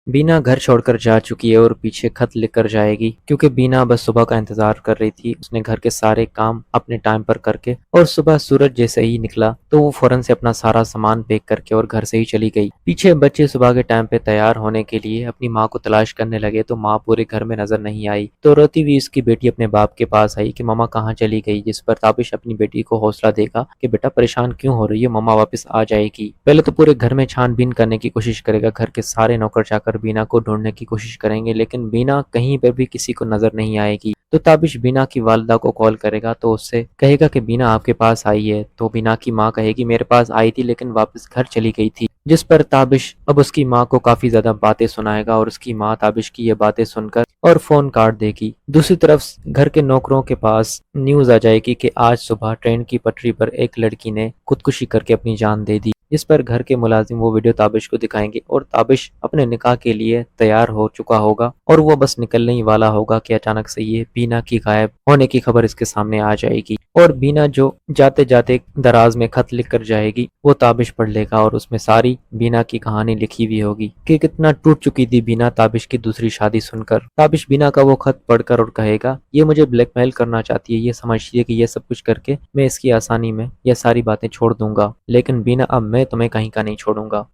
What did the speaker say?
बीना घर छोड़कर जा चुकी है और पीछे खत लिखकर जाएगी, क्योंकि बीना बस सुबह का इंतजार कर रही थी। उसने घर के सारे काम अपने टाइम पर करके और सुबह सूरज जैसे ही निकला तो वो फौरन से अपना सारा सामान पैक करके और घर से ही चली गई। पीछे बच्चे सुबह के टाइम पे तैयार होने के लिए अपनी माँ को तलाश करने लगे तो माँ पूरे घर में नजर नहीं आई। तो रोती हुई उसकी बेटी अपने बाप के पास आई कि मम्मा कहाँ चली गई, जिस पर ताबिश अपनी बेटी को हौसला देगा कि बेटा परेशान क्यों हो रही है, मम्मा वापस आ जाएगी। पहले तो पूरे घर में छानबीन करने की कोशिश करेगा, घर के सारे नौकर चाकर बीना को ढूंढने की कोशिश करेंगे, लेकिन बीना कहीं पर भी किसी को नजर नहीं आएगी। तो ताबिश बीना की वालिदा को कॉल करेगा तो उससे कहेगा कि बीना आपके पास आई है। तो बीना की माँ कहेगी मेरे पास आई थी लेकिन वापस घर चली गई थी, जिस पर ताबिश अब उसकी माँ को काफी ज्यादा बातें सुनाएगा और उसकी माँ ताबिश की ये बातें सुनकर और फोन काट देगी। दूसरी तरफ घर के नौकरों के पास न्यूज आ जाएगी कि आज सुबह ट्रेन की पटरी पर एक लड़की ने खुदकुशी करके अपनी जान दे दी, जिस पर घर के मुलाजिम वो वीडियो ताबिश को दिखाएंगे और ताबिश अपने निकाह के लिए तैयार हो चुका होगा और वो बस निकलने ही वाला होगा कि अचानक से ये बीना की गायब होने की खबर इसके सामने आ जाएगी। और बीना जो जाते जाते दराज में खत लिख कर जाएगी वो ताबिश पढ़ लेगा और उसमें सारी बीना की कहानी लिखी हुई होगी कि कितना टूट चुकी थी बीना ताबिश की दूसरी शादी सुनकर। ताबिश बीना का वो खत पढ़कर और कहेगा ये मुझे ब्लैकमेल करना चाहती है, ये समझती है कि ये सब कुछ करके मैं इसकी आसानी में ये सारी बातें छोड़ दूंगा, लेकिन बीना अब मैं तुम्हें कहीं का नहीं छोड़ूंगा।